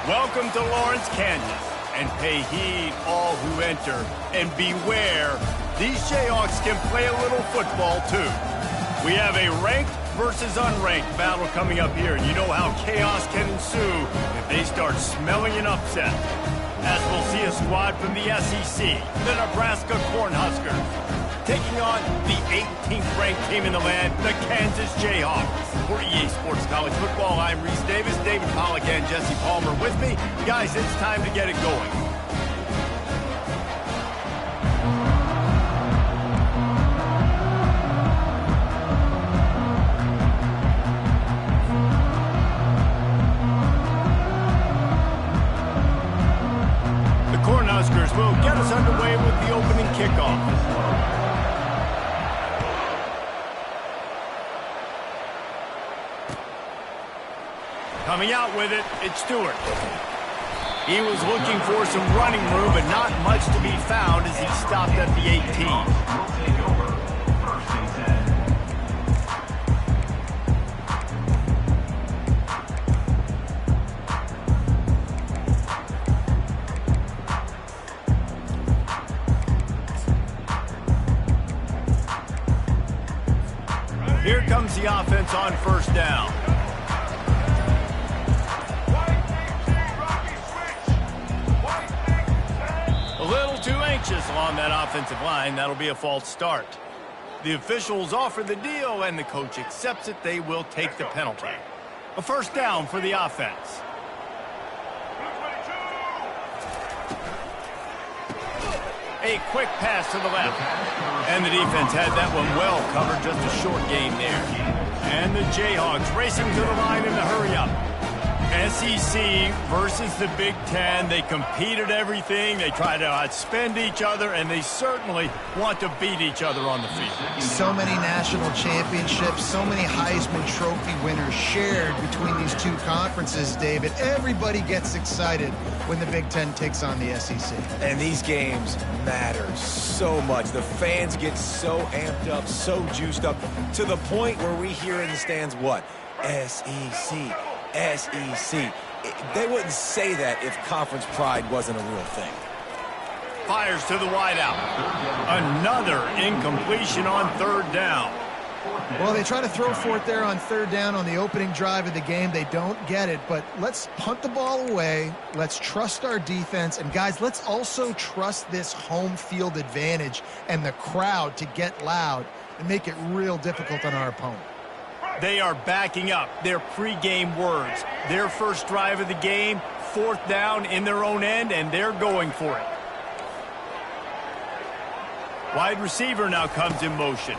Welcome to Lawrence, Kansas, and pay heed all who enter, and beware, these Jayhawks can play a little football too. We have a ranked versus unranked battle coming up here, and you know how chaos can ensue if they start smelling an upset. As we'll see a squad from the SEC, the Nebraska Cornhuskers, taking on the 18th ranked team in the land, the Kansas Jayhawks. For EA Sports College Football, I'm Reese Davis, David Pollack and Jesse Palmer with me. Guys, it's time to get it going. The Cornhuskers will get us underway with the opening kickoff. Coming out with it, it's Stewart. He was looking for some running room, but not much to be found as he stopped at the 18. Here comes the offense on first down. Too anxious along that offensive line. That'll be a false start. The officials offer the deal, and the coach accepts it. They will take the penalty. A first down for the offense. A quick pass to the left. And the defense had that one well covered. Just a short gain there. And the Jayhawks racing to the line in a hurry up. SEC versus the Big Ten. They compete at everything. They try to outspend each other, and they certainly want to beat each other on the field. So many national championships, so many Heisman Trophy winners shared between these two conferences, David. Everybody gets excited when the Big Ten takes on the SEC. And these games matter so much. The fans get so amped up, so juiced up, to the point where we hear in the stands, what? SEC. SEC. They wouldn't say that if conference pride wasn't a real thing. Fires to the wideout. Another incompletion on third down. Well, they try to throw for it there on third down on the opening drive of the game. They don't get it, but let's punt the ball away. Let's trust our defense. And, guys, let's also trust this home field advantage and the crowd to get loud and make it real difficult on our opponent. They are backing up their pregame words. Their first drive of the game, fourth down in their own end, and they're going for it. Wide receiver now comes in motion.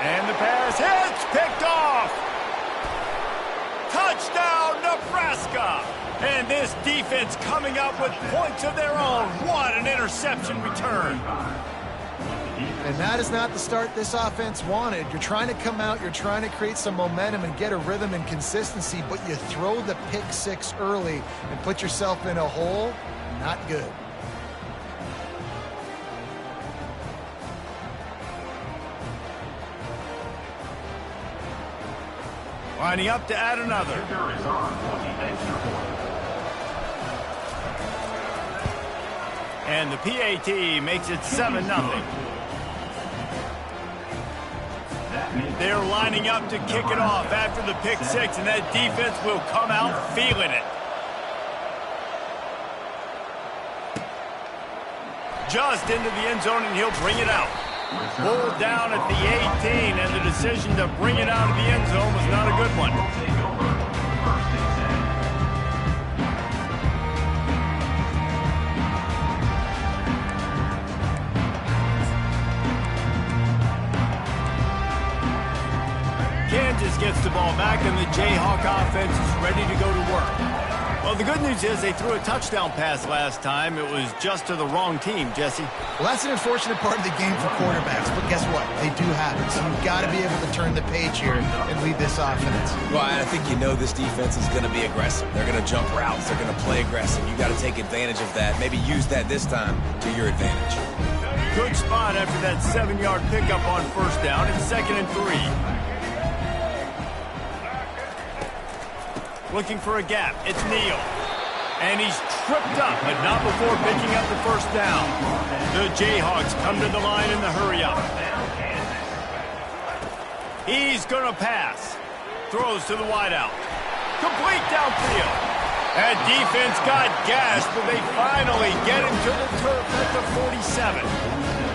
And the pass hits, picked off. Touchdown, Nebraska. And this defense coming up with points of their own. What an interception return. And that is not the start this offense wanted. You're trying to come out, you're trying to create some momentum and get a rhythm and consistency, but you throw the pick six early and put yourself in a hole. Not good. Lining up to add another. And the PAT makes it 7-0. They're lining up to kick it off after the pick six, and that defense will come out feeling it. Just into the end zone, and he'll bring it out. Pulled down at the 18, and the decision to bring it out of the end zone was not a good one. Kansas gets the ball back, and the Jayhawk offense is ready to go to work. Well, the good news is they threw a touchdown pass last time. It was just to the wrong team, Jesse. Well, that's an unfortunate part of the game for quarterbacks, but guess what? They do have it, so you've got to be able to turn the page here and lead this offense. Well, I think you know this defense is going to be aggressive. They're going to jump routes. They're going to play aggressive. You got to take advantage of that. Maybe use that this time to your advantage. Good spot after that 7-yard pickup on first down. It's 2nd and 3. Looking for a gap. It's Neal. And he's tripped up, but not before picking up the first down. The Jayhawks come to the line in the hurry-up. He's going to pass. Throws to the wideout. Complete downfield. That defense got gashed, but they finally get him to the turf at the 47.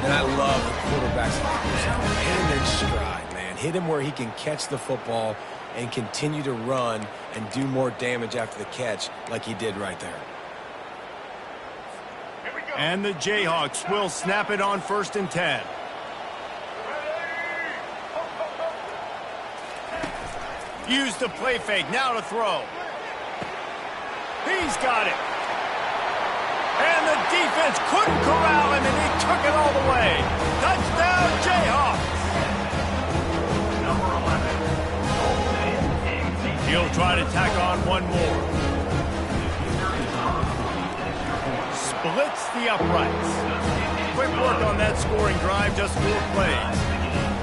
And I love the quarterbacks like this. Hit him in stride, man. Hit him where he can catch the football and continue to run and do more damage after the catch like he did right there. And the Jayhawks will snap it on 1st and 10. Use the play fake, now to throw. He's got it. And the defense couldn't corral him, and he took it all the way. Touchdown, Jayhawks. He'll try to tack on one more. Splits the uprights. Quick work on that scoring drive, just 4 plays.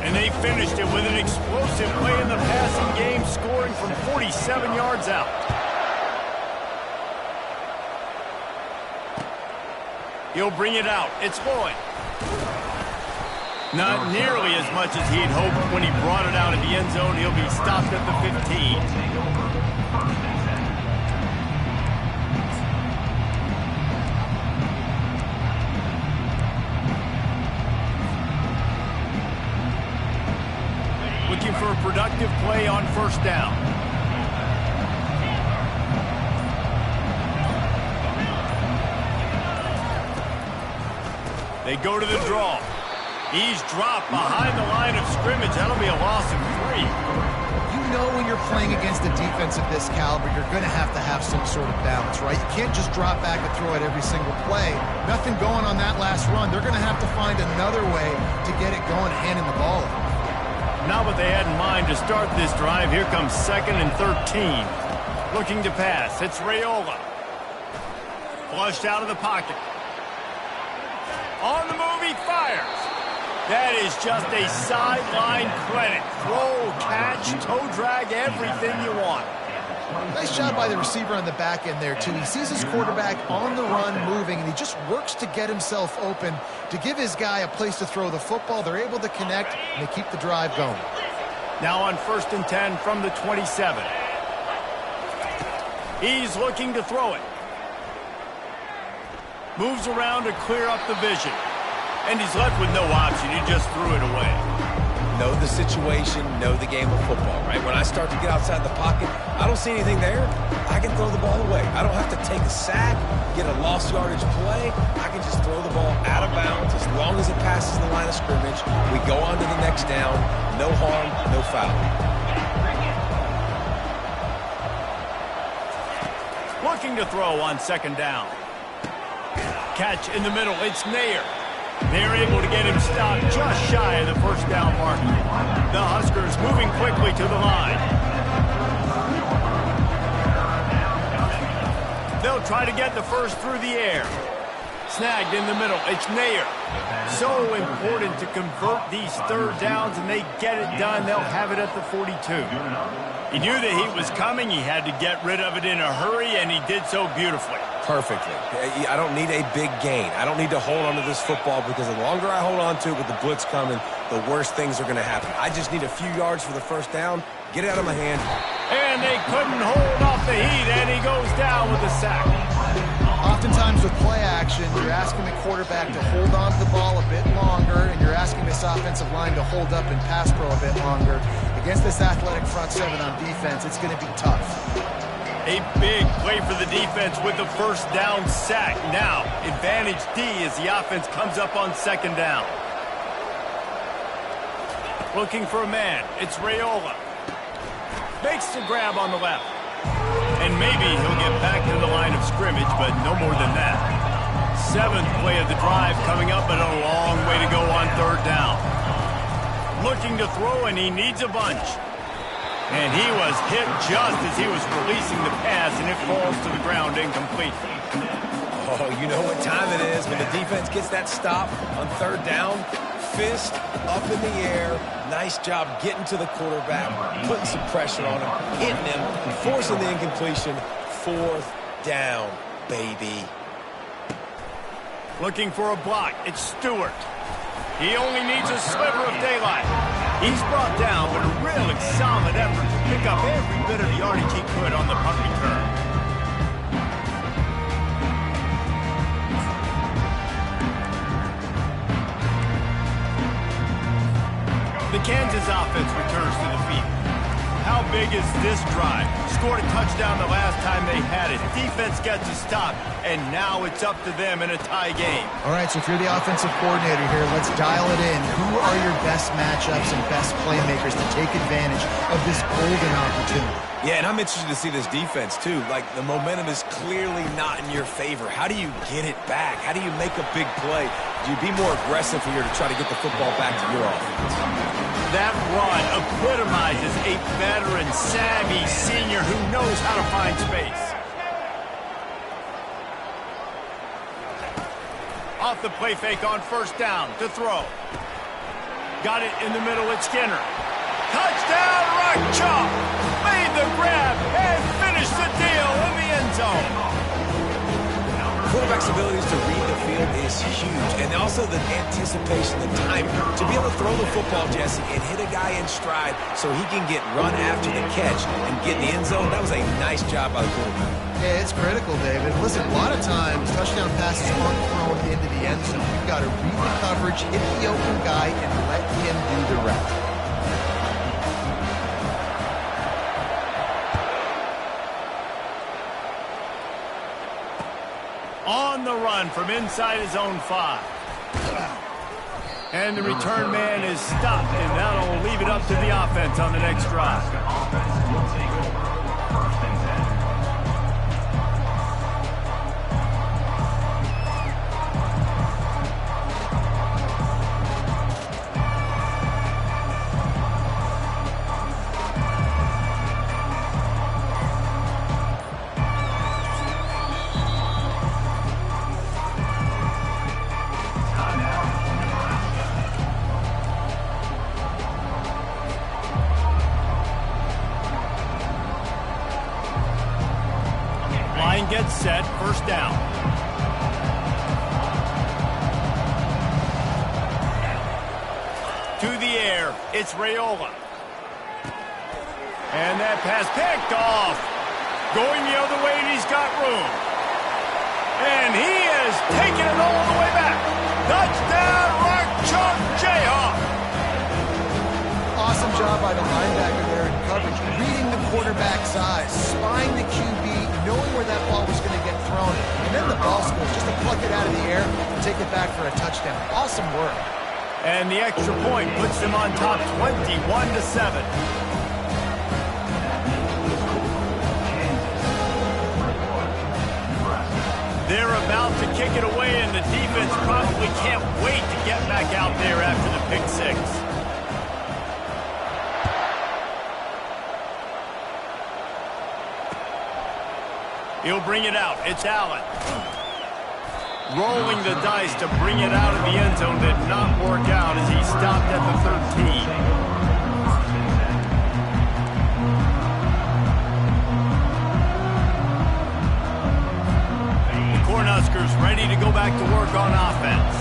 And they finished it with an explosive play in the passing game, scoring from 47 yards out. He'll bring it out. It's Lloyd. Not nearly as much as he'd hoped when he brought it out of the end zone. He'll be stopped at the 15. Looking for a productive play on 1st down. They go to the draw. He's dropped behind the line of scrimmage. That'll be a loss of 3. You know when you're playing against a defense of this caliber, you're going to have some sort of balance, right? You can't just drop back and throw it every single play. Nothing going on that last run. They're going to have to find another way to get it going, handing the ball off. Not what they had in mind to start this drive. Here comes 2nd and 13. Looking to pass. It's Raiola. Flushed out of the pocket. On the move, he fires. That is just a sideline credit. Throw, catch, toe drag, everything you want. Nice job by the receiver on the back end there, too. He sees his quarterback on the run moving, and he just works to get himself open to give his guy a place to throw the football. They're able to connect, and they keep the drive going. Now on 1st and 10 from the 27. He's looking to throw it. Moves around to clear up the vision. And he's left with no option. He just threw it away. Know the situation, know the game of football, right? When I start to get outside the pocket, I don't see anything there. I can throw the ball away. I don't have to take a sack, get a lost yardage play. I can just throw the ball out of bounds as long as it passes the line of scrimmage. We go on to the next down. No harm, no foul. Looking to throw on 2nd down. Catch in the middle. It's Nair. They're able to get him stopped just shy of the 1st down mark. The Huskers moving quickly to the line. They'll try to get the first through the air. Snagged in the middle. It's Nair. So important to convert these 3rd downs, and they get it done. They'll have it at the 42. He knew the heat was coming. He had to get rid of it in a hurry, and he did so beautifully. Perfectly. I don't need a big gain. I don't need to hold on to this football because the longer I hold on to it with the blitz coming, the worse things are going to happen. I just need a few yards for the 1st down. Get it out of my hand. And they couldn't hold off the heat, and he goes down with a sack. Oftentimes with play action, you're asking the quarterback to hold on to the ball a bit longer, and you're asking this offensive line to hold up and pass pro a bit longer. Against this athletic front 7 on defense, it's going to be tough. A big play for the defense with the 1st down sack. Now, advantage D as the offense comes up on 2nd down. Looking for a man. It's Raiola. Makes the grab on the left. And maybe he'll get back to the line of scrimmage, but no more than that. 7th play of the drive coming up, but a long way to go on 3rd down. Looking to throw, and he needs a bunch. And he was hit just as he was releasing the pass, and it falls to the ground incomplete. Oh, you know what time it is when the defense gets that stop on 3rd down. Fist up in the air. Nice job getting to the quarterback, putting some pressure on him, hitting him, forcing the incompletion. 4th down, baby. Looking for a block. It's Stewart. He only needs a sliver of daylight. He's brought down, but a really solid effort to pick up every bit of yardage he could on the punt return. The Kansas offense returns to the field. How big is this drive? Scored a touchdown the last time they had it. Defense gets a stop, and now it's up to them in a tie game. All right, so if you're the offensive coordinator here, let's dial it in. Who are your best matchups and best playmakers to take advantage of this golden opportunity? Yeah, and I'm interested to see this defense, too. Like, the momentum is clearly not in your favor. How do you get it back? How do you make a big play? Do you be more aggressive here to try to get the football back to your offense? That run epitomizes a veteran, savvy senior who knows how to find space. Off the play fake on 1st down to throw. Got it in the middle at Skinner. Touchdown, Rock Chalk! Made the grab and finished the deal in the end zone. Quarterback's abilities to read the field is huge, and also the anticipation, the time to be able to throw the football, Jesse, and hit a guy in stride so he can get run after the catch and get in the end zone. That was a nice job by the quarterback. Yeah, it's critical, David. Listen, a lot of times touchdown passes aren't thrown into the end zone. You've got to read the coverage, hit the open guy, and let him do the rest. On the run from inside his own 5. And the return man is stopped, and that'll leave it up to the offense on the next drive. Gets set, 1st down. To the air, it's Raiola. And that pass picked off. Going the other way, and he's got room. And he is taking it all the way back. Touchdown, Rock Chalk Jayhawk. Awesome job by the linebacker there in coverage, reading the quarterback's eyes, spying the QB, knowing where that ball was going to get thrown, and then the ball scores, just to pluck it out of the air and take it back for a touchdown. Awesome work. And the extra point puts them on top 21-7. They're about to kick it away, and the defense probably can't wait to get back out there after the pick 6. He'll bring it out. It's Allen. Rolling the dice to bring it out of the end zone did not work out as he stopped at the 13. The Cornhuskers ready to go back to work on offense.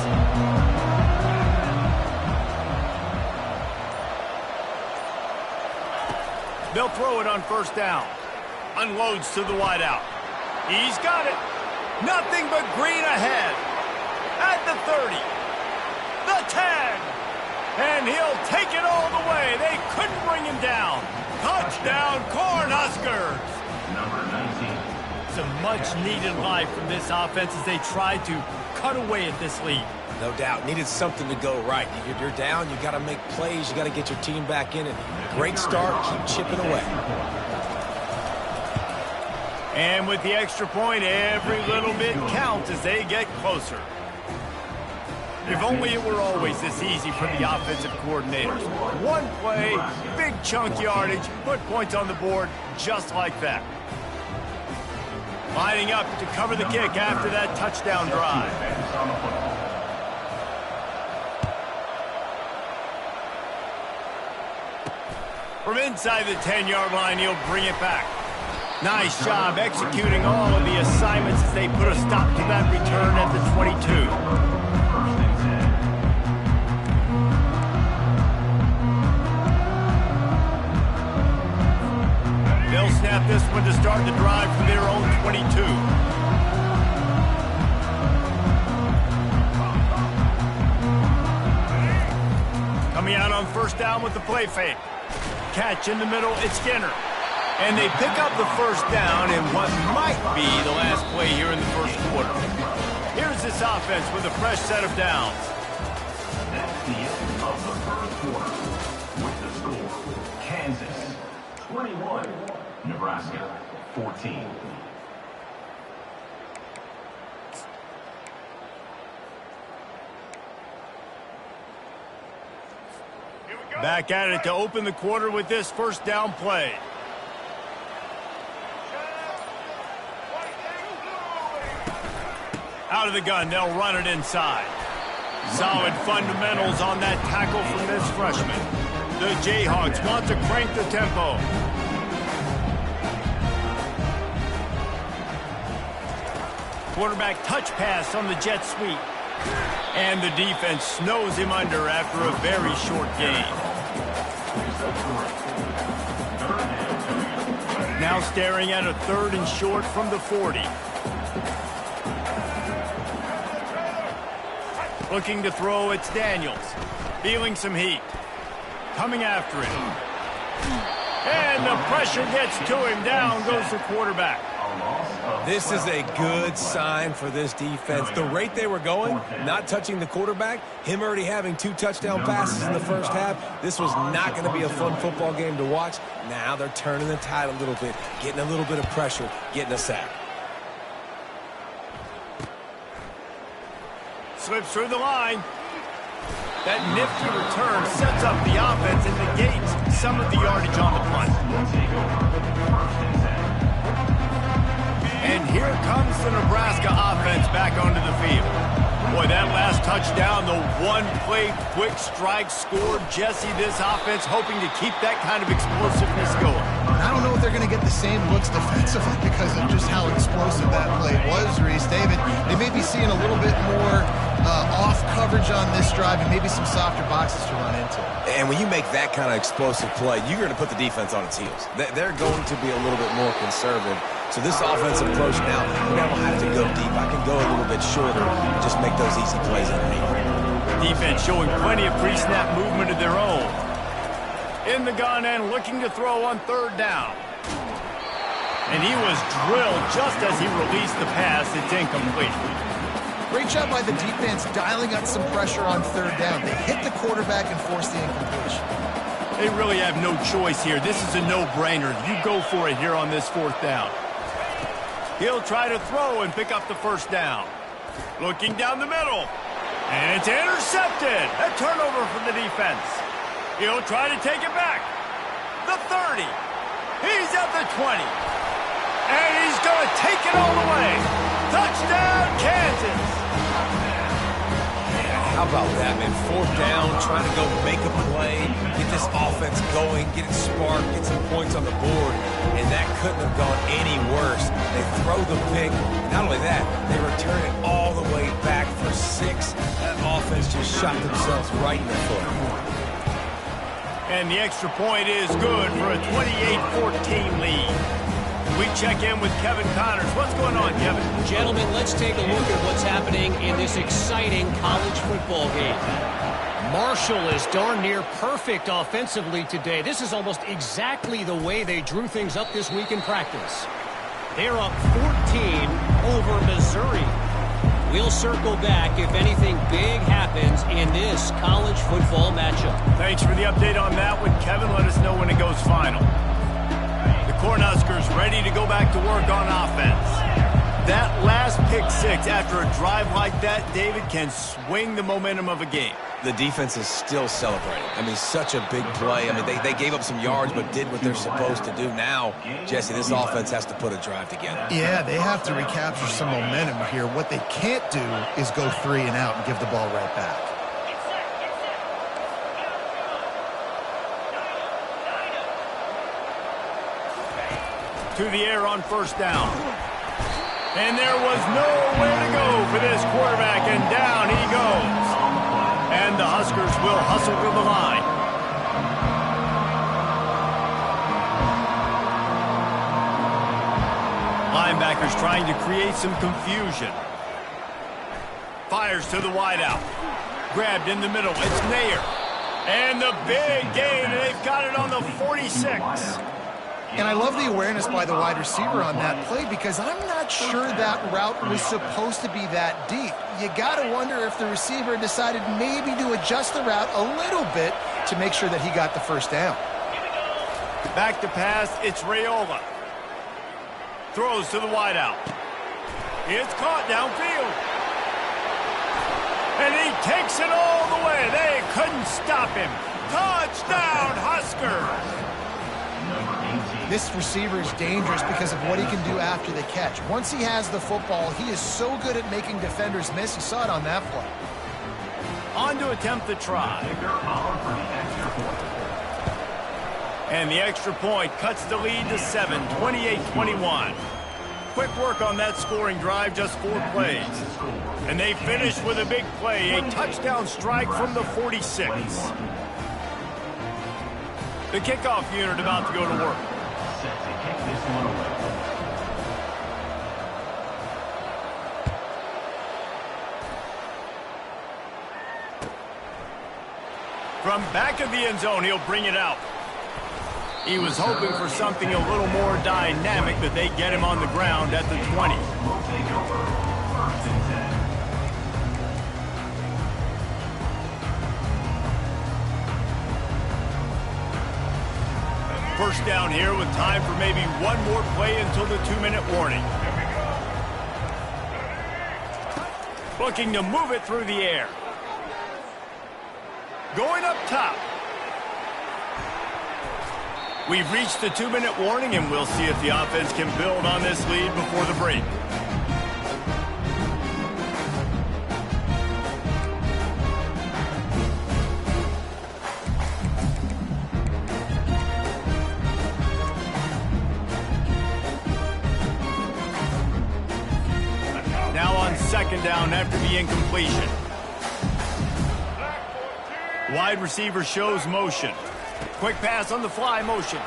They'll throw it on 1st down. Unloads to the wideout. He's got it. Nothing but green ahead. At the 30. The 10. And he'll take it all the way. They couldn't bring him down. Touchdown, Cornhuskers. Number 19. Some much-needed life from this offense as they tried to cut away at this lead. No doubt. Needed something to go right. You're down. You got to make plays. You got to get your team back in it. Great start. Keep chipping away. And with the extra point, every little bit counts as they get closer. If only it were always this easy for the offensive coordinators. One play, big chunk yardage, put points on the board just like that. Lining up to cover the kick after that touchdown drive. From inside the 10-yard line, he'll bring it back. Nice job executing all of the assignments as they put a stop to that return at the 22. They'll snap this one to start the drive from their own 22. Coming out on first down with the play fake. Catch in the middle, it's Skinner. And they pick up the first down in what might be the last play here in the first quarter. Here's this offense with a fresh set of downs. That's the end of the first quarter. With the score, Kansas 21, Nebraska 14. Back at it to open the quarter with this first down play. Out of the gun, they'll run it inside. Solid fundamentals on that tackle from this freshman. The Jayhawks want to crank the tempo. Quarterback touch pass on the jet sweep. And the defense snows him under after a very short gain. Now staring at a 3rd and short from the 40. Looking to throw, it's Daniels. Feeling some heat. Coming after it. And the pressure gets to him. Down goes the quarterback. This is a good sign for this defense. The rate they were going, not touching the quarterback, him already having 2 touchdown passes in the first half, this was not going to be a fun football game to watch. Now they're turning the tide a little bit, getting a little bit of pressure, getting a sack. Slips through the line. That nifty return sets up the offense and negates some of the yardage on the punt. And here comes the Nebraska offense back onto the field. Boy, that last touchdown, the one-play quick strike scored. Jesse, this offense hoping to keep that kind of explosiveness going. I don't know if they're going to get the same looks defensively because of just how explosive that play was, Reese. David, they may be seeing a little bit more off coverage on this drive and maybe some softer boxes to run into. And when you make that kind of explosive play, you're going to put the defense on its heels. They're going to be a little bit more conservative. So this offensive approach now, I don't have to go deep. I can go a little bit shorter and just make those easy plays underneath. Defense showing plenty of pre-snap movement of their own. In the gun and looking to throw on 3rd down. And he was drilled just as he released the pass. It's incomplete. Great job by the defense dialing up some pressure on 3rd down. They hit the quarterback and forced the incompletion. They really have no choice here. This is a no-brainer. You go for it here on this 4th down. He'll try to throw and pick up the first down. Looking down the middle. And it's intercepted. A turnover from the defense. He'll try to take it back. The 30. He's at the 20. And he's going to take it all the way. Touchdown, Kansas. How about that, man? 4th down, trying to go make a play, get this offense going, get it sparked, get some points on the board, and that couldn't have gone any worse. They throw the pick. Not only that, they return it all the way back for 6. That offense just shot themselves right in the foot. And the extra point is good for a 28-14 lead. We check in with Kevin Connors. What's going on, Kevin? Gentlemen, let's take a look at what's happening in this exciting college football game. Marshall is darn near perfect offensively today. This is almost exactly the way they drew things up this week in practice. They're up 14 over Missouri. We'll circle back if anything big happens in this college football matchup. Thanks for the update on that one, Kevin. Let us know when it goes final. Cornhuskers ready to go back to work on offense. That last pick 6 after a drive like that, David, can swing the momentum of a game. The defense is still celebrating. I mean, such a big play. I mean, they gave up some yards but did what they're supposed to do. Now, Jesse, this offense has to put a drive together. Yeah, they have to recapture some momentum here. What they can't do is go 3 and out and give the ball right back. to the air on first down. And there was nowhere to go for this quarterback, and down he goes. And the Huskers will hustle to the line. Linebackers trying to create some confusion. Fires to the wideout. Grabbed in the middle. It's Nair. And the big gain, and they've got it on the 46. And I love the awareness by the wide receiver on that play because I'm not sure that route was supposed to be that deep. You got to wonder if the receiver decided maybe to adjust the route a little bit to make sure that he got the first down. Back to pass, it's Raiola. Throws to the wideout. It's caught downfield. And he takes it all the way. They couldn't stop him. Touchdown, Huskers! This receiver is dangerous because of what he can do after the catch. Once he has the football, he is so good at making defenders miss. You saw it on that play. On to attempt the try. And the extra point cuts the lead to 7, 28-21. Quick work on that scoring drive, just 4 plays. And they finish with a big play, a touchdown strike from the 46. The kickoff unit about to go to work. From back of the end zone, he'll bring it out. He was hoping for something a little more dynamic, but they get him on the ground at the 20. First down here with time for maybe one more play until the 2-minute warning. Looking to move it through the air. Going up top. We've reached the 2-minute warning, and we'll see if the offense can build on this lead before the break. Now on second down after the incompletion. Wide receiver shows motion. Quick pass on the fly motion.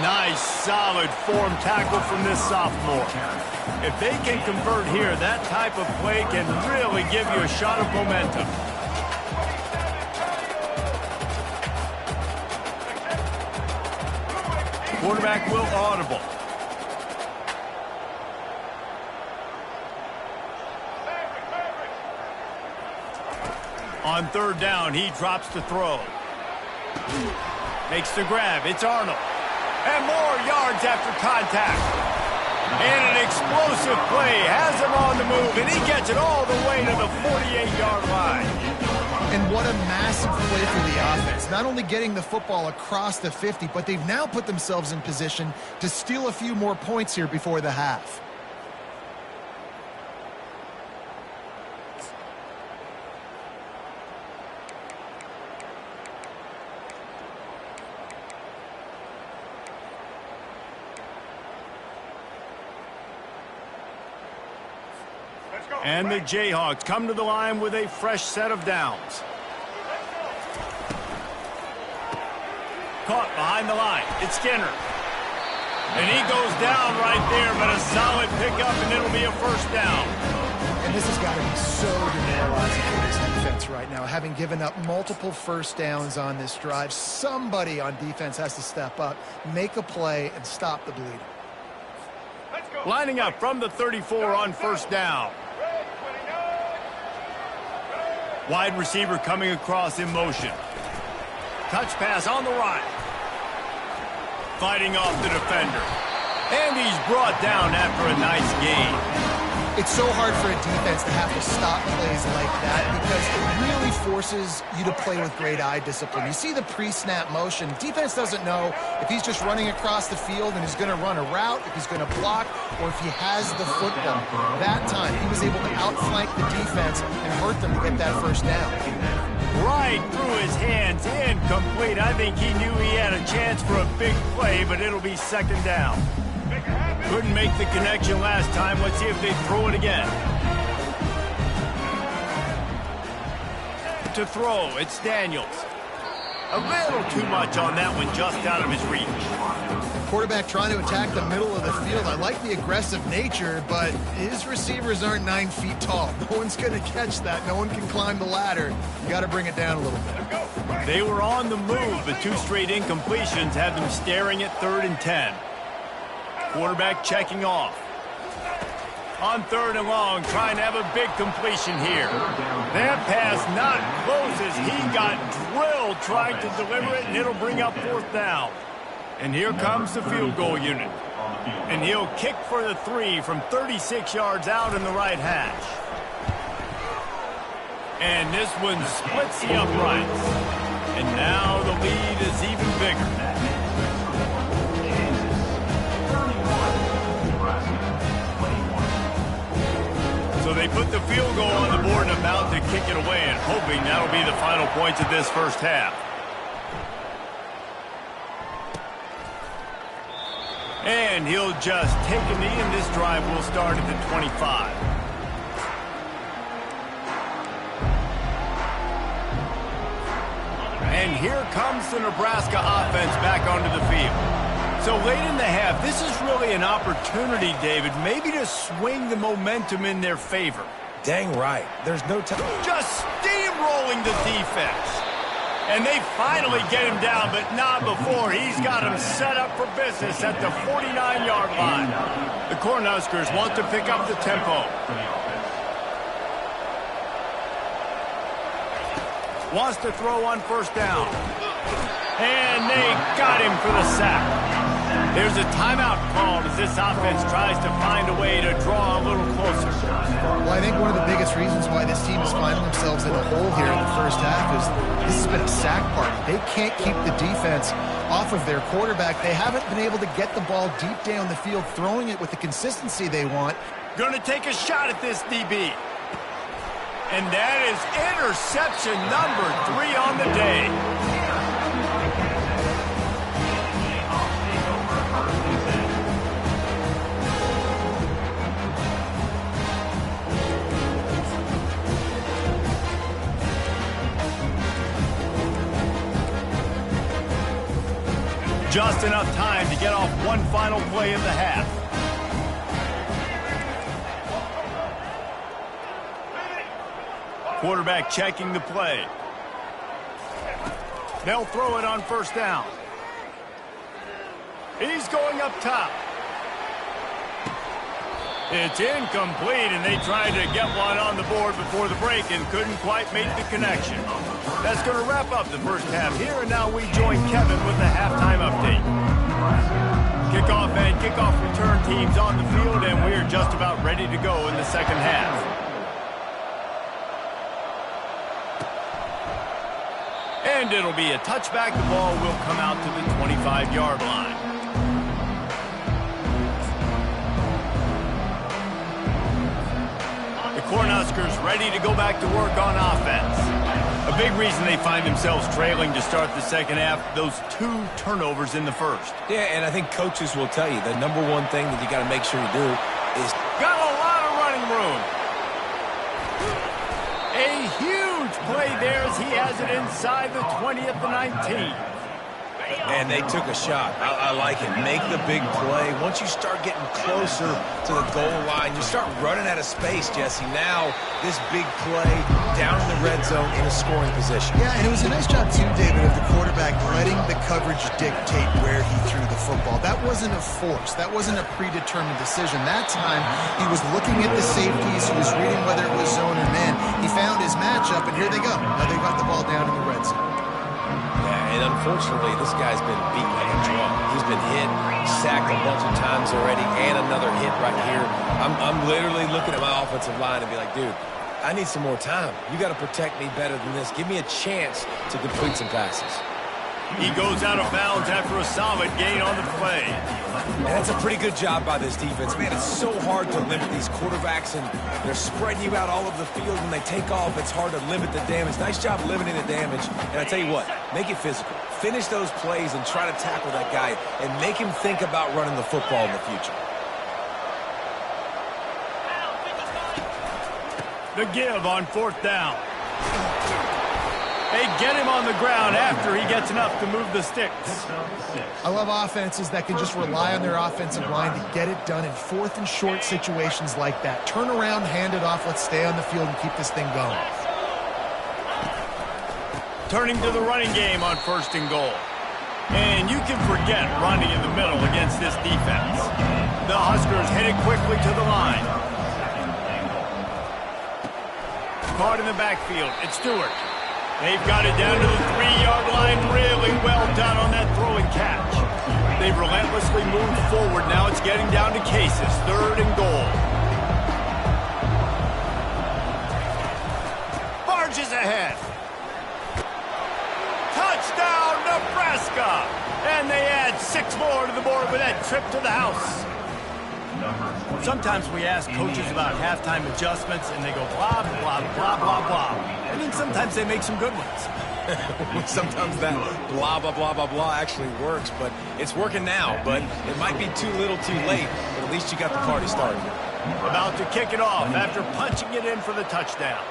Nice, solid form tackle from this sophomore. If they can convert here, that type of play can really give you a shot of momentum. Quarterback will audible. On third down, he drops to throw. Makes the grab. It's Arnold. And more yards after contact. And an explosive play. Has him on the move, and he gets it all the way to the 48-yard line. And what a massive play for the offense. Not only getting the football across the 50, but they've now put themselves in position to steal a few more points here before the half. And the Jayhawks come to the line with a fresh set of downs. Caught behind the line. It's Skinner. And he goes down right there, but a solid pickup, and it'll be a first down. And this has got to be so demoralizing for this defense right now. Having given up multiple first downs on this drive, somebody on defense has to step up, make a play, and stop the bleeding. Lining up from the 34 on first down. Wide receiver coming across in motion. Touch pass on the right. Fighting off the defender. And he's brought down after a nice gain. It's so hard for a defense to have to stop plays like that because it really forces you to play with great eye discipline. You see the pre-snap motion. Defense doesn't know if he's just running across the field and he's going to run a route, if he's going to block, or if he has the football. That time, he was able to outflank the defense and hurt them to get that first down. Right through his hands, incomplete. I think he knew he had a chance for a big play, but it'll be second down. Couldn't make the connection last time. Let's see if they throw it again. To throw, it's Daniels. A little too much on that one, just out of his reach. Quarterback trying to attack the middle of the field. I like the aggressive nature, but his receivers aren't 9 feet tall. No one's going to catch that. No one can climb the ladder. You got to bring it down a little bit. They were on the move, but 2 straight incompletions had them staring at 3rd and 10. Quarterback checking off. On 3rd and long, trying to have a big completion here. That pass not close as he got drilled trying to deliver it, and it'll bring up 4th down. And here comes the field goal unit. And he'll kick for the 3 from 36 yards out in the right hash. And this one splits the uprights. And now the lead is even bigger. So they put the field goal on the board and about to kick it away, and hoping that'll be the final points of this first half. And he'll just take a knee, and this drive will start at the 25. And here comes the Nebraska offense back onto the field. So late in the half, this is really an opportunity, David, maybe to swing the momentum in their favor. Dang right. There's no time. Just steamrolling the defense. And they finally get him down, but not before. He's got him set up for business at the 49-yard line. The Cornhuskers want to pick up the tempo. Wants to throw on 1st down. And they got him for the sack. There's a timeout called as this offense tries to find a way to draw a little closer. Well, I think one of the biggest reasons why this team is finding themselves in a hole here in the first half is this has been a sack party. They can't keep the defense off of their quarterback. They haven't been able to get the ball deep down the field, throwing it with the consistency they want. Going to take a shot at this DB. And that is interception number 3 on the day. Just enough time to get off one final play of the half. Quarterback checking the play. They'll throw it on 1st down. He's going up top. It's incomplete, and they tried to get one on the board before the break and couldn't quite make the connection. That's going to wrap up the first half here, and now we join Kevin with the halftime update. Kickoff and kickoff return teams on the field, and we're just about ready to go in the second half. And it'll be a touchback. The ball will come out to the 25-yard line. Cornhuskers ready to go back to work on offense. A big reason they find themselves trailing to start the second half, those 2 turnovers in the first. Yeah, and I think coaches will tell you the number one thing that you got to make sure you do is... Got a lot of running room. A huge play there as he has it inside the 20 at the 19. And they took a shot. I like it. Make the big play. Once you start getting closer to the goal line, you start running out of space, Jesse. Now, this big play down in the red zone in a scoring position. Yeah, and it was a nice job, too, David, of the quarterback letting the coverage dictate where he threw the football. That wasn't a force. That wasn't a predetermined decision. That time, he was looking at the safeties. He was reading whether it was zone or man. He found his matchup, and here they go. Now they got the ball down in the red zone. And unfortunately, this guy's been beat like a drum. He's been hit, sacked a bunch of times already, and another hit right here. I'm literally looking at my offensive line and be like, dude, I need some more time. You got to protect me better than this. Give me a chance to complete some passes. He goes out of bounds after a solid gain on the play. And that's a pretty good job by this defense. Man, it's so hard to limit these quarterbacks, and they're spreading you out all over the field. When they take off, it's hard to limit the damage. Nice job limiting the damage. And I tell you what, make it physical. Finish those plays and try to tackle that guy and make him think about running the football in the future. The give on 4th down. They get him on the ground after he gets enough to move the sticks. I love offenses that can just rely on their offensive line to get it done in 4th and short situations like that. Turn around, hand it off, let's stay on the field and keep this thing going. Turning to the running game on 1st and goal. And you can forget running in the middle against this defense. The Huskers headed quickly to the line. Caught in the backfield, it's Stewart. They've got it down to the 3-yard line. Really well done on that throw and catch. They've relentlessly moved forward. Now it's getting down to cases. 3rd and goal. Barges ahead. Touchdown, Nebraska! And they add 6 more to the board with that trip to the house. Sometimes we ask coaches about halftime adjustments, and they go blah, blah, blah, blah, blah. And then sometimes they make some good ones. Sometimes that blah, blah, blah, blah, blah actually works, but it's working now. But it might be too little too late, but at least you got the party started. About to kick it off after punching it in for the touchdown.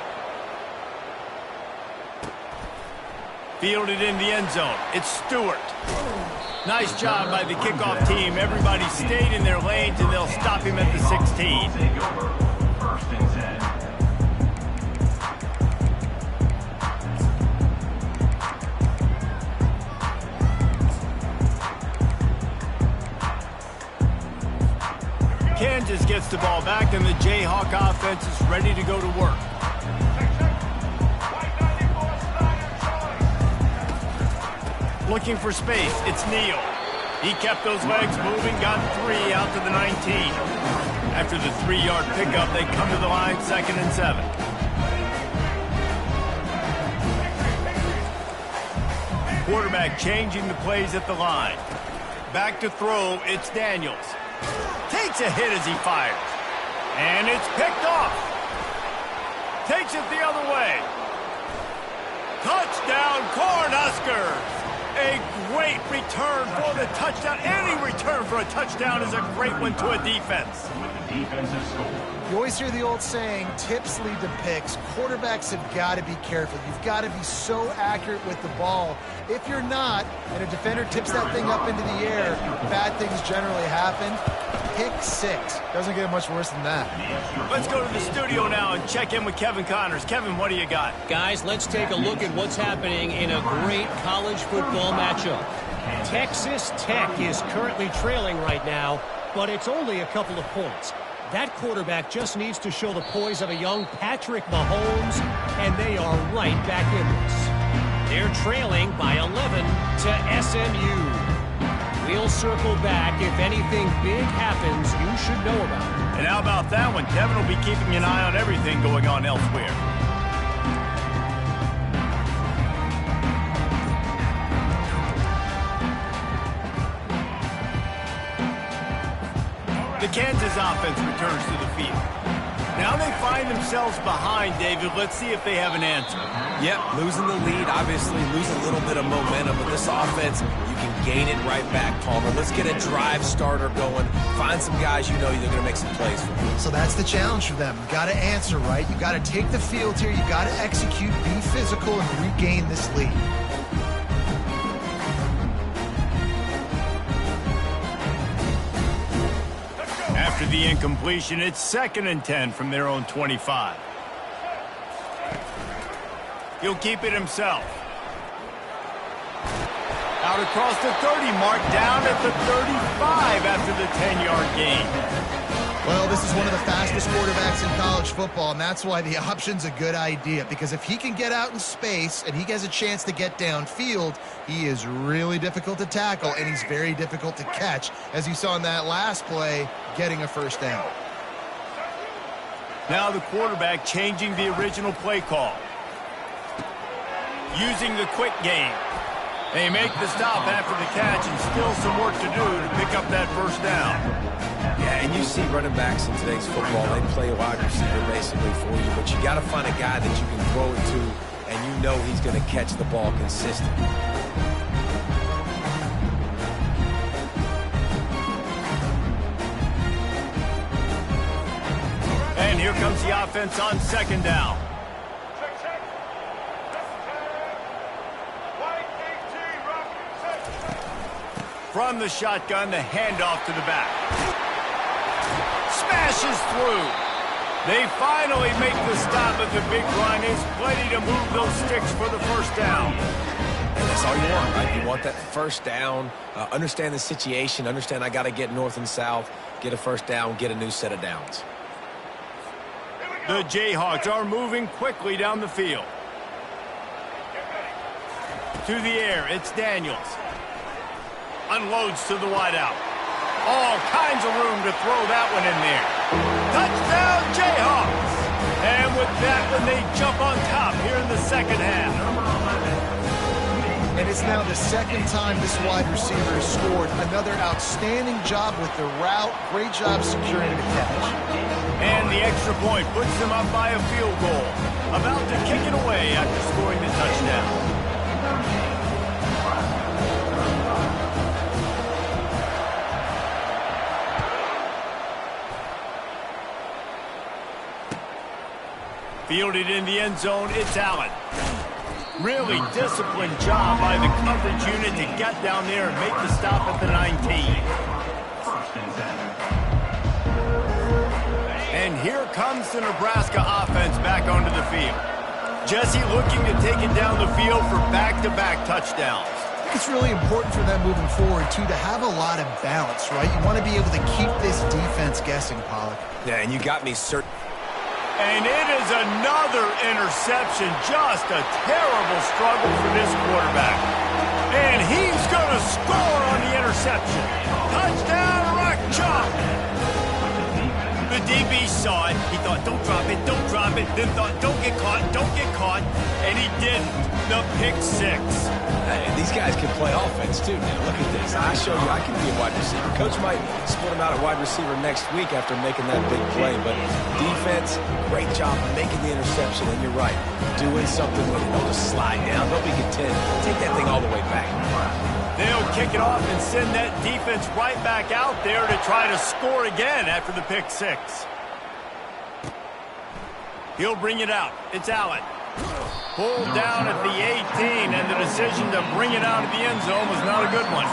Fielded in the end zone. It's Stewart. Nice job by the kickoff team. Everybody stayed in their lanes, and they'll stop him at the 16. First and 10. Kansas gets the ball back, and the Jayhawk offense is ready to go to work. Looking for space, it's Neal. He kept those legs moving, got 3 out to the 19. After the 3-yard pickup, they come to the line, 2nd and 7. Quarterback changing the plays at the line. Back to throw, it's Daniels. Takes a hit as he fires. And it's picked off. Takes it the other way. Touchdown, Cornhuskers! A great return for the touchdown. Any return for a touchdown is a great one to a defense. With the defensive score. You always hear the old saying, tips lead to picks. Quarterbacks have got to be careful. You've got to be so accurate with the ball. If you're not, and a defender tips that thing up into the air, bad things generally happen. Pick 6. Doesn't get much worse than that. Let's go to the studio now and check in with Kevin Connors. Kevin, what do you got? Guys, let's take a look at what's happening in a great college football matchup. Texas Tech is currently trailing right now, but it's only a couple of points. That quarterback just needs to show the poise of a young Patrick Mahomes, and they are right back in this. They're trailing by 11 to SMU. We'll circle back. If anything big happens, you should know about it. And how about that one? Kevin will be keeping an eye on everything going on elsewhere. The Kansas offense returns to the field. Now they find themselves behind, David. Let's see if they have an answer. Yep, losing the lead, obviously lose a little bit of momentum, but this offense, you can gain it right back, Palmer. Let's get a drive starter going. Find some guys you know they're going to make some plays for. So that's the challenge for them. You got to answer, right? You got to take the field here. You got to execute, be physical, and regain this lead. After the incompletion, it's 2nd and 10 from their own 25. He'll keep it himself. Out across the 30 mark, down at the 35 after the 10-yard gain. Well, this is one of the fastest quarterbacks in college football, and that's why the option's a good idea. Because if he can get out in space and he has a chance to get downfield, he is really difficult to tackle, and he's very difficult to catch, as you saw in that last play, getting a first down. Now the quarterback changing the original play call. Using the quick game. They make the stop after the catch and still some work to do to pick up that first down. Yeah, and you see running backs in today's football, they play a wide receiver basically for you, but you got to find a guy that you can throw it to, and you know he's going to catch the ball consistently. And here comes the offense on second down. From the shotgun, the handoff to the back. Smashes through. They finally make the stop, but the big run is plenty to move those sticks for the first down. And that's all you want, right? You want that first down, understand the situation, understand I got to get north and south, get a first down, get a new set of downs. The Jayhawks are moving quickly down the field. To the air, it's Daniels. Unloads to the wideout. All kinds of room to throw that one in there. Touchdown, Jayhawks! And with that one, they jump on top here in the second half. And it's now the second time this wide receiver has scored. Another outstanding job with the route. Great job securing the catch. And the extra point puts them up by a field goal. About to kick it away after scoring the touchdown. Fielded in the end zone, it's Allen. Really disciplined job by the coverage unit to get down there and make the stop at the 19. And here comes the Nebraska offense back onto the field. Jesse looking to take it down the field for back-to-back touchdowns. I think it's really important for them moving forward, too, to have a lot of balance, right? You want to be able to keep this defense guessing, Pollock. Yeah, and you got me certain. And it is another interception. Just a terrible struggle for this quarterback. And he's going to score on the interception. Touchdown, Rock Chalk. The DB saw it. He thought, don't drop it, don't drop it. Then thought, don't get caught, don't get caught. And he didn't. The pick six. Hey, these guys can play offense, too, now. Look at this. I showed you I can be a wide receiver. Coach might split him out at wide receiver next week after making that big play. But defense, great job making the interception. And you're right, doing something with it. Don't just slide down. Don't be content. Take that thing all the way back. They'll kick it off and send that defense right back out there to try to score again after the pick six. He'll bring it out. It's Allen. Pulled down at the 18, and the decision to bring it out of the end zone was not a good one.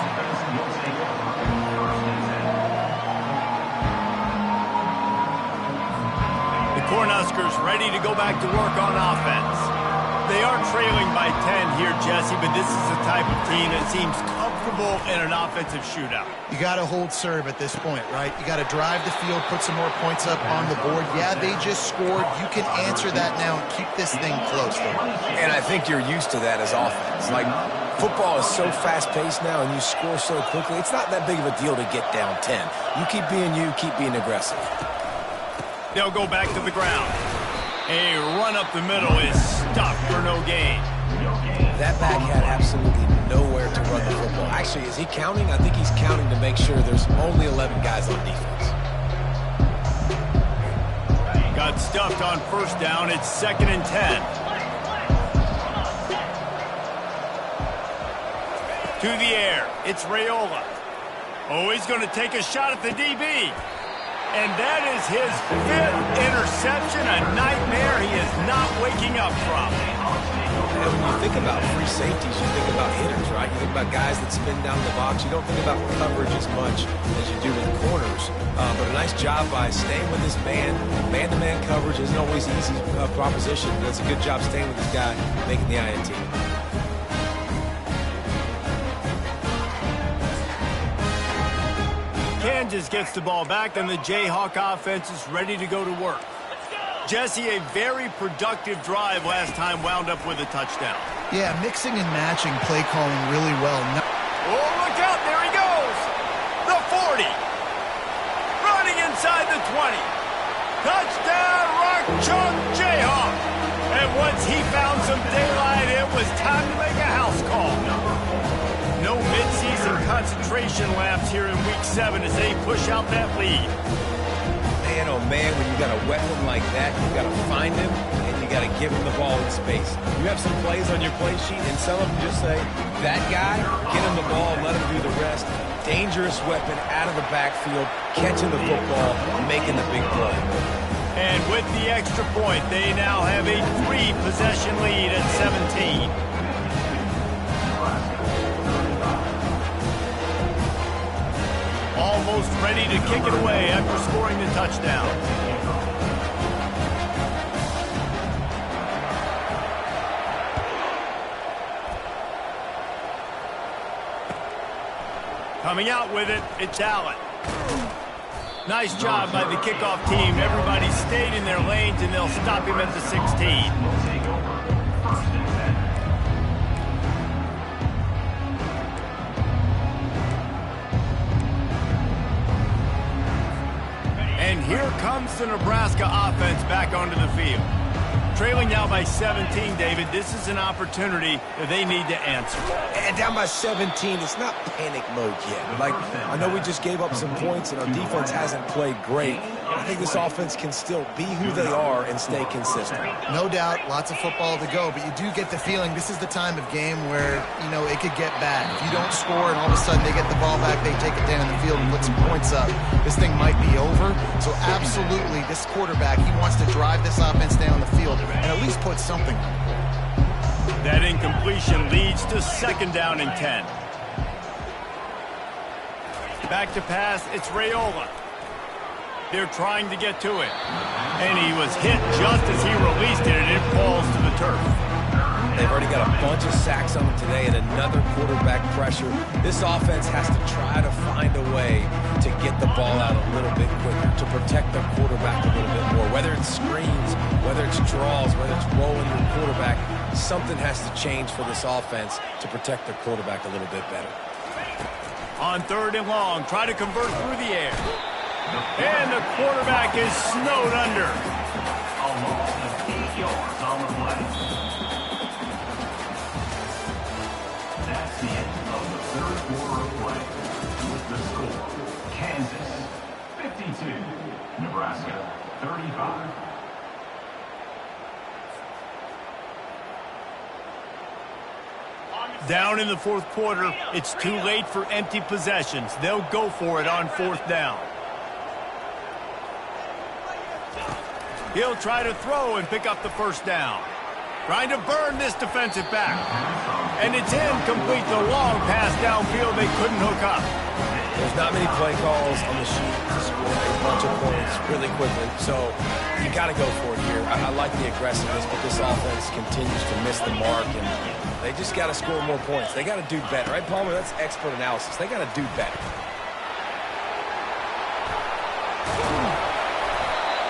The Cornhuskers ready to go back to work on offense. They are trailing by 10 here, Jesse, but this is the type of team that seems comfortable in an offensive shootout. You got to hold serve at this point, right? You got to drive the field, put some more points up on the board. Yeah, they just scored. You can answer that now and keep this thing close. And I think you're used to that as offense. Like, football is so fast-paced now, and you score so quickly. It's not that big of a deal to get down 10. You keep being you, keep being aggressive. They'll go back to the ground. A run up the middle is stopped for no gain. That back had absolutely nowhere to run the football. Actually, is he counting? I think he's counting to make sure there's only 11 guys on defense. Got stuffed on first down. It's 2nd and 10. To the air. It's Raiola. Oh, he's going to take a shot at the DB. And that is his 5th interception, a nightmare he is not waking up from. And when you think about free safeties, you think about hitters, right? You think about guys that spin down the box. You don't think about coverage as much as you do with corners. But a nice job by staying with this man. Man-to-man coverage isn't always an easy proposition, but it's a good job staying with this guy, making the INT. Kansas gets the ball back, and the Jayhawk offense is ready to go to work. Jesse, a very productive drive last time wound up with a touchdown. Yeah, mixing and matching play calling really well. Oh, look out, there he goes. The 40. Running inside the 20. Touchdown, Rock Chalk Jayhawk. And once he found some daylight, it was time to make a house call. concentration laps here in Week 7 as they push out that lead. Man, oh man, when you got a weapon like that, you got to find him and you got to give him the ball in space. You have some plays on your play sheet, and some of them just say, that guy, get him the ball, let him do the rest. Dangerous weapon out of the backfield, catching the football, making the big play. And with the extra point, they now have a 3-possession lead at 17. Almost ready to kick it away after scoring the touchdown. Coming out with it, it's Allen. Nice job by the kickoff team. Everybody stayed in their lanes, and they'll stop him at the 16. And here comes the Nebraska offense back onto the field. Trailing now by 17, David. This is an opportunity that they need to answer. And down by 17, it's not panic mode yet. Like, I know we just gave up some points and our defense hasn't played great. I think this offense can still be who they are and stay consistent. No doubt, lots of football to go, but you do get the feeling this is the time of game where, you know, it could get bad. If you don't score and all of a sudden they get the ball back, they take it down the field and put some points up, this thing might be over. So absolutely, this quarterback, he wants to drive this offense down the field and at least put something on the board. That incompletion leads to 2nd down and 10. Back to pass, it's Raiola. They're trying to get to it. And he was hit just as he released it, and it falls to the turf. They've already got a bunch of sacks on them today and another quarterback pressure. This offense has to try to find a way to get the ball out a little bit quicker, to protect their quarterback a little bit more. Whether it's screens, whether it's draws, whether it's rolling your quarterback, something has to change for this offense to protect their quarterback a little bit better. On 3rd and long, try to convert through the air. And the quarterback is snowed under. A loss of 8 yards on the play. That's the end of the 3rd quarter of play. With the score, Kansas 52, Nebraska 35. Down in the 4th quarter, it's too late for empty possessions. They'll go for it on 4th down. He'll try to throw and pick up the 1st down. Trying to burn this defensive back. And it's incomplete. The long pass downfield they couldn't hook up. There's not many play calls on the sheet to score a bunch of points really quickly, so you got to go for it here. I like the aggressiveness, but this offense continues to miss the mark, and they just got to score more points. They got to do better. Right, Palmer? That's expert analysis. They got to do better.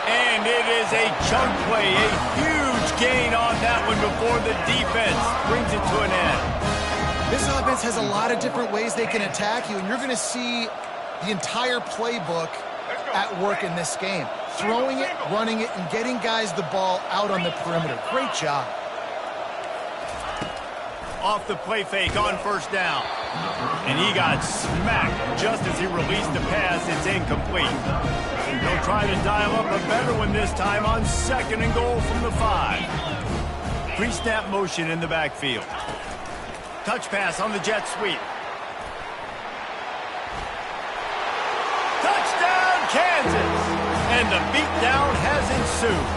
And it is a chunk play, a huge gain on that one before the defense brings it to an end. This offense has a lot of different ways they can attack you, and you're going to see the entire playbook at work in this game. Throwing it, running it, and getting guys the ball out on the perimeter. Great job. Off the play fake on 1st down. And he got smacked just as he released the pass. It's incomplete. They'll try to dial up a better one this time on 2nd and goal from the 5. Pre-snap motion in the backfield. Touch pass on the jet sweep. Touchdown, Kansas! And the beatdown has ensued.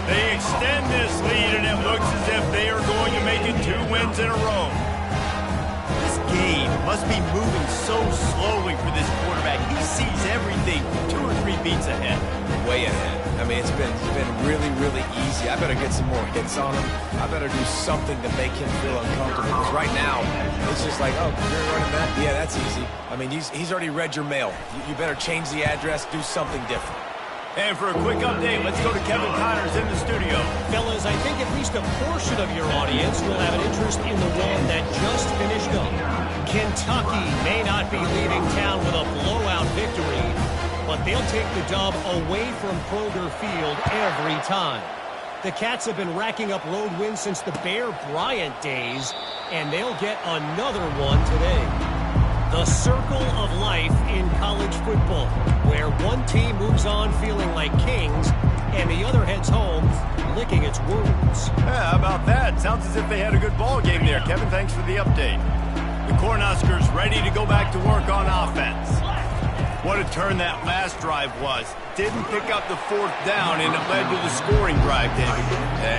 They extend this lead, and it looks as if they are going to make it 2 wins in a row. This game must be moving so slowly for this quarterback. He sees everything 2 or 3 beats ahead. Way ahead. I mean, it's been really, really easy. I better get some more hits on him. I better do something to make him feel uncomfortable. Because right now, it's just like, oh, you're running that? Yeah, that's easy. I mean, he's already read your mail. You better change the address, do something different. And for a quick update, let's go to Kevin Connors in the studio. Fellas, I think at least a portion of your audience will have an interest in the one that just finished up. Kentucky may not be leaving town with a blowout victory, but they'll take the dub away from Kroger Field every time. The Cats have been racking up road wins since the Bear Bryant days, and they'll get another one today. The circle of life in college football, where one team moves on feeling like kings and the other heads home licking its wounds. Yeah, how about that? Sounds as if they had a good ball game there. Kevin, thanks for the update. The Cornhuskers ready to go back to work on offense. What a turn that last drive was. Didn't pick up the 4th down, and it led to the scoring drive, David.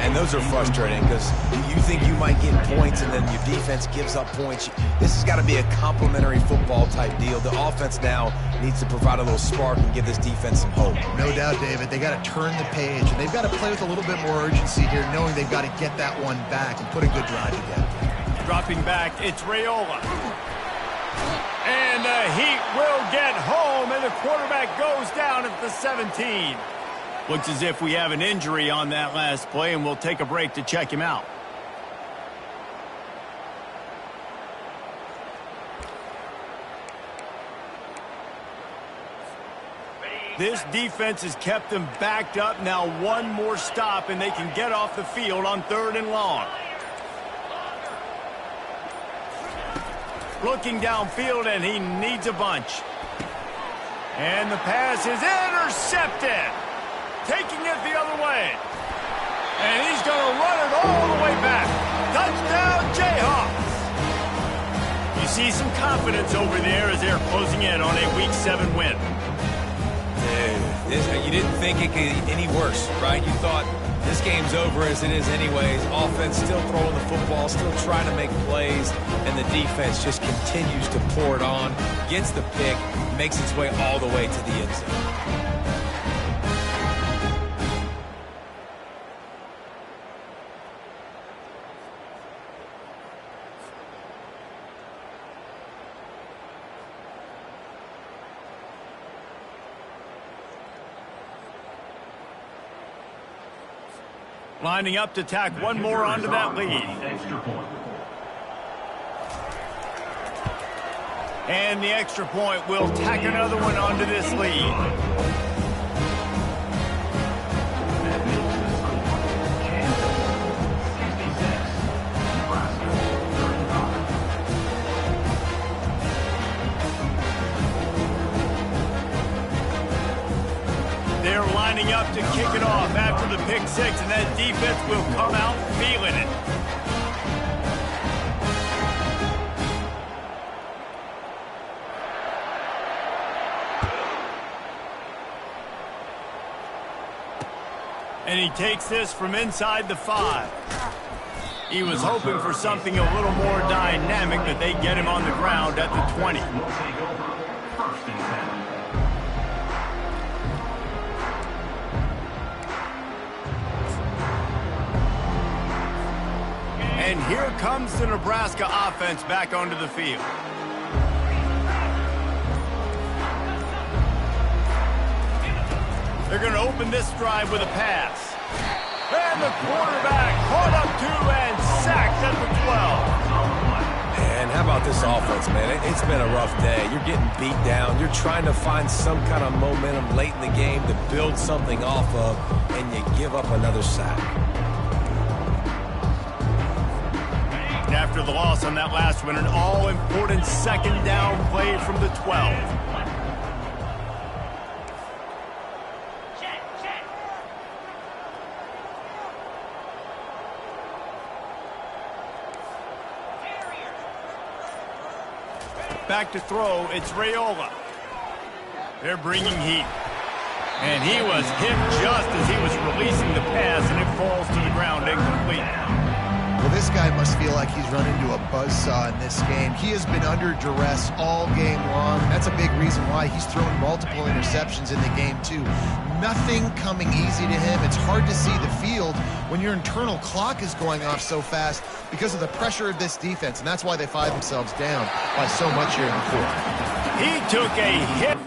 And those are frustrating because you think you might get points and then your defense gives up points. This has got to be a complementary football type deal. The offense now needs to provide a little spark and give this defense some hope. No doubt, David. They got to turn the page, and they've got to play with a little bit more urgency here, knowing they've got to get that one back and put a good drive together. Dropping back, it's Raiola. And the Heat will get home, and the quarterback goes down at the 17. Looks as if we have an injury on that last play, and we'll take a break to check him out. This defense has kept them backed up. Now one more stop, and they can get off the field on 3rd and long. Looking downfield, and he needs a bunch. And the pass is intercepted. Taking it the other way. And he's going to run it all the way back. Touchdown, Jayhawks. You see some confidence over there as they're closing in on a Week 7 win. You didn't think it could get any worse, right? You thought this game's over as it is anyways. Offense still throwing the football, still trying to make plays, and the defense just continues to pour it on, gets the pick, makes its way all the way to the end zone. Lining up to tack one more onto that lead. And the extra point will tack another one onto this lead. They're lining up to kick it off after the pick six, and that defense will come out feeling it. And he takes this from inside the 5. He was hoping for something a little more dynamic, but they get him on the ground at the 20. And here comes the Nebraska offense back onto the field. They're going to open this drive with a pass. And the quarterback caught up to and sacked at the 12. And how about this offense, man? It's been a rough day. You're getting beat down. You're trying to find some kind of momentum late in the game to build something off of, and you give up another sack. After the loss on that last one, an all-important second down play from the 12. Back to throw, it's Raiola. They're bringing heat. And he was hit just as he was releasing the pass, and it falls to the ground incomplete. Well, this guy must feel like he's run into a buzzsaw in this game. He has been under duress all game long. That's a big reason why he's thrown multiple interceptions in the game, too. Nothing coming easy to him. It's hard to see the field when your internal clock is going off so fast because of the pressure of this defense, and that's why they find themselves down by so much here in the fourth. He took a hit